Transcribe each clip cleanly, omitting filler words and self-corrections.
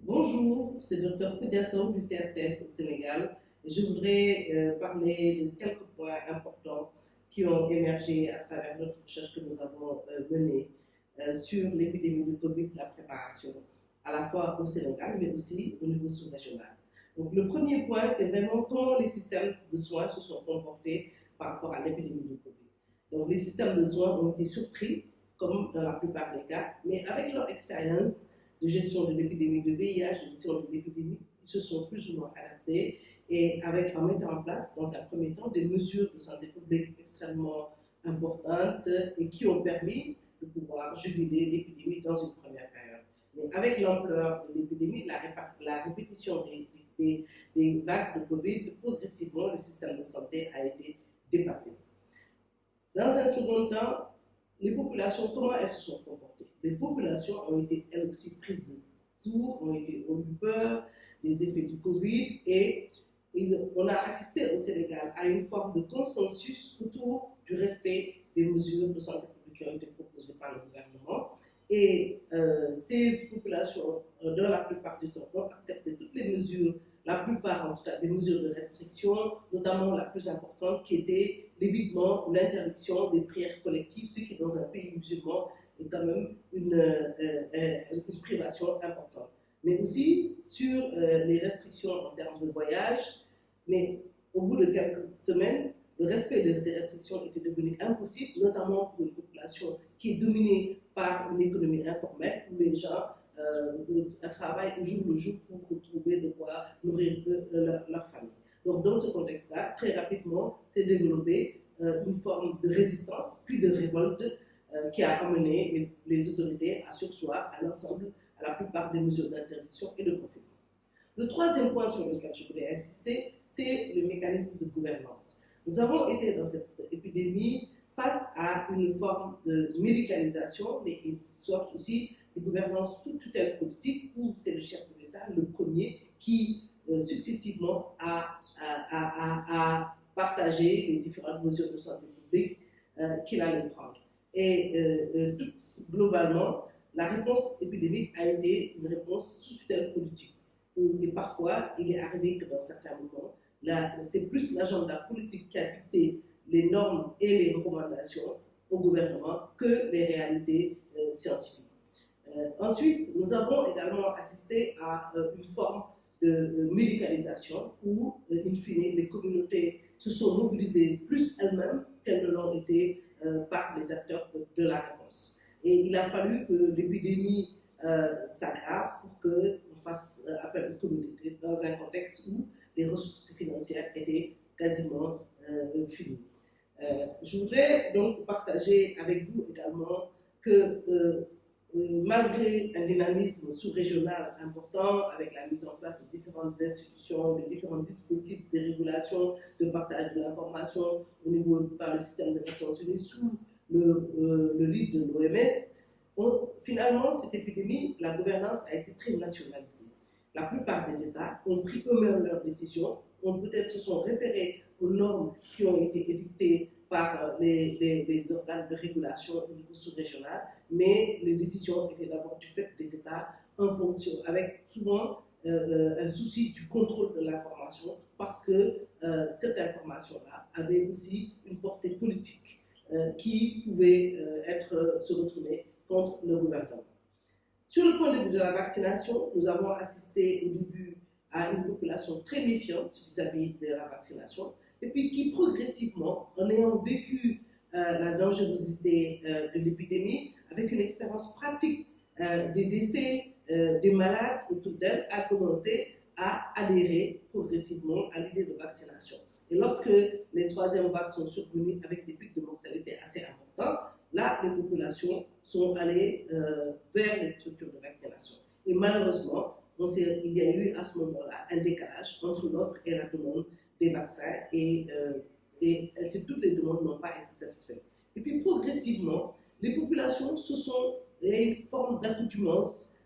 Bonjour, c'est Dr Koudiassou du CRCF au Sénégal. Je voudrais parler de quelques points importants qui ont émergé à travers notre recherche que nous avons menée sur l'épidémie de Covid, la préparation, à la fois au Sénégal, mais aussi au niveau sous-régional. Donc, le premier point, c'est vraiment comment les systèmes de soins se sont comportés par rapport à l'épidémie de Covid. Donc, les systèmes de soins ont été surpris, comme dans la plupart des cas, mais avec leur expérience, de gestion de l'épidémie de VIH, de gestion de l'épidémie, ils se sont plus ou moins adaptés et en mettant en place, dans un premier temps, des mesures de santé publique extrêmement importantes et qui ont permis de pouvoir juguler l'épidémie dans une première période. Mais avec l'ampleur de l'épidémie, la répétition des vagues de Covid, progressivement, le système de santé a été dépassé. Dans un second temps, les populations, comment elles se sont comportées? Les populations ont été elles aussi prises de court, ont eu peur des effets du Covid et on a assisté au Sénégal à une forme de consensus autour du respect des mesures de santé publique qui ont été proposées par le gouvernement. Et ces populations, dans la plupart du temps, ont accepté toutes les mesures, la plupart en tout cas des mesures de restriction, notamment la plus importante qui était l'évitement ou l'interdiction des prières collectives, ce qui dans un pays musulman est quand même une privation importante. Mais aussi sur les restrictions en termes de voyage, mais au bout de quelques semaines, le respect de ces restrictions était devenu impossible, notamment pour une population qui est dominée par une économie informelle, où les gens travaillent au jour le jour pour retrouver de quoi nourrir leur famille. Donc dans ce contexte-là, très rapidement, s'est développée une forme de résistance, puis de révolte qui a amené les autorités à surseoir à l'ensemble, à la plupart des mesures d'interdiction et de confinement. Le troisième point sur lequel je voulais insister, c'est le mécanisme de gouvernance. Nous avons été dans cette épidémie face à une forme de médicalisation, mais une sorte aussi de gouvernance sous tutelle politique, où c'est le chef de l'État, le premier, qui successivement a partagé les différentes mesures de santé publique qu'il allait prendre. Et globalement, la réponse épidémique a été une réponse sous tutelle politique. Et parfois, il est arrivé que dans certains moments, c'est plus l'agenda politique qui a dicté les normes et les recommandations au gouvernement que les réalités scientifiques. Ensuite, nous avons également assisté à une forme de médicalisation où, in fine, les communautés se sont mobilisées plus elles-mêmes qu'elles ne l'ont été par les acteurs de la réponse. Et il a fallu que l'épidémie s'aggrave pour qu'on fasse appel aux communautés dans un contexte où les ressources financières étaient quasiment finies. Je voudrais donc partager avec vous également que malgré un dynamisme sous-régional important avec la mise en place de différentes institutions, de différents dispositifs de régulation, de partage de l'information au niveau par le système des Nations Unies sous le lead de l'OMS, finalement, cette épidémie, la gouvernance a été très nationalisée. La plupart des États ont pris eux-mêmes leurs décisions, peut-être se sont référés aux normes qui ont été édictées par les organes de régulation au niveau sous-régional, mais les décisions étaient d'abord du fait des États en fonction, avec souvent un souci du contrôle de l'information, parce que cette information-là avait aussi une portée politique qui pouvait se retourner contre le gouvernement. Sur le point de vue de la vaccination, nous avons assisté au début à une population très méfiante vis-à-vis de la vaccination, et puis qui progressivement, en ayant vécu la dangerosité de l'épidémie, avec une expérience pratique des décès des malades autour d'elle, a commencé à adhérer progressivement à l'idée de vaccination. Et lorsque les troisièmes vagues sont survenues avec des pics de mortalité assez importants, là, les populations sont allées vers les structures de vaccination. Et malheureusement, il y a eu à ce moment-là un décalage entre l'offre et la demande des vaccins et toutes les demandes n'ont pas été satisfaites. Et puis progressivement, les populations il y a une forme d'accoutumance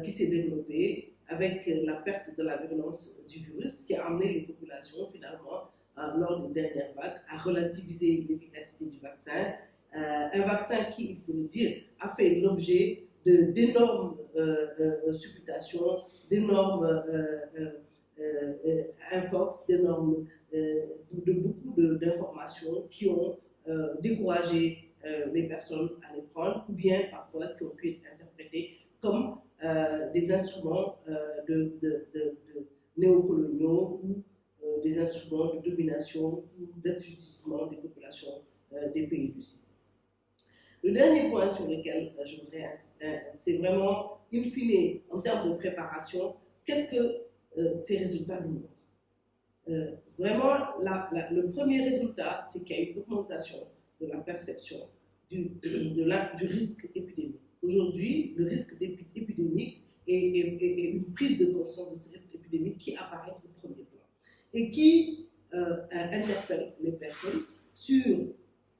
qui s'est développée avec la perte de la virulence du virus qui a amené les populations finalement lors des dernières vagues à relativiser l'efficacité du vaccin. Un vaccin qui, il faut le dire, a fait l'objet d'énormes supputations, d'énormes infox, de beaucoup d'informations qui ont découragé les personnes à les prendre, ou bien parfois qui ont pu être interprétées comme des instruments de néocoloniaux ou des instruments de domination ou d'assujettissement des populations des pays du Sud. Le dernier point sur lequel je voudrais insister, c'est vraiment, in fine, en termes de préparation, qu'est-ce que ces résultats nous montrent? Vraiment, le premier résultat, c'est qu'il y a une augmentation de la perception du risque épidémique. Aujourd'hui, le risque épidémique est une prise de conscience de ce risque épidémique qui apparaît au premier plan et qui interpelle les personnes sur,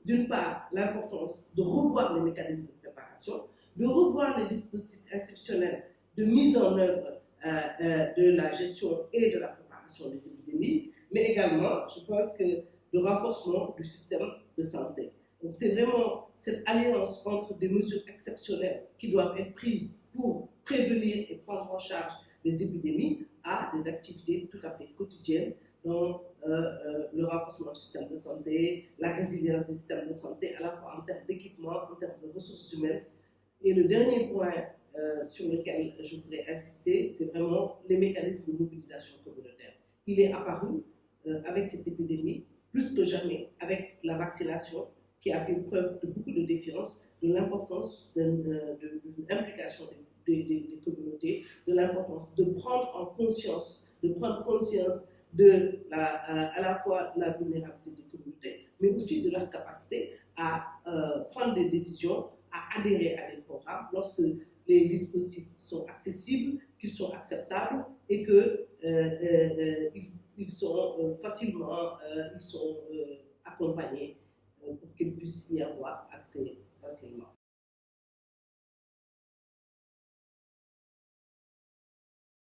d'une part, l'importance de revoir les mécanismes de préparation, de revoir les dispositifs institutionnels de mise en œuvre de la gestion et de la préparation des épidémies, mais également, je pense que le renforcement du système de santé. Donc c'est vraiment cette alliance entre des mesures exceptionnelles qui doivent être prises pour prévenir et prendre en charge les épidémies à des activités tout à fait quotidiennes dans le renforcement du système de santé, la résilience du système de santé, à la fois en termes d'équipement, en termes de ressources humaines. Et le dernier point sur lequel je voudrais insister, c'est vraiment les mécanismes de mobilisation communautaire. Il est apparu avec cette épidémie, plus que jamais avec la vaccination, qui a fait preuve de beaucoup de défiance, de l'importance de l'implication des communautés, de l'importance de prendre conscience à la fois la vulnérabilité des communautés, mais aussi de leur capacité à prendre des décisions, à adhérer à des programmes lorsque les dispositifs sont accessibles, qu'ils sont acceptables et qu'ils sont facilement accompagnés pour qu'ils puissent y avoir accès facilement.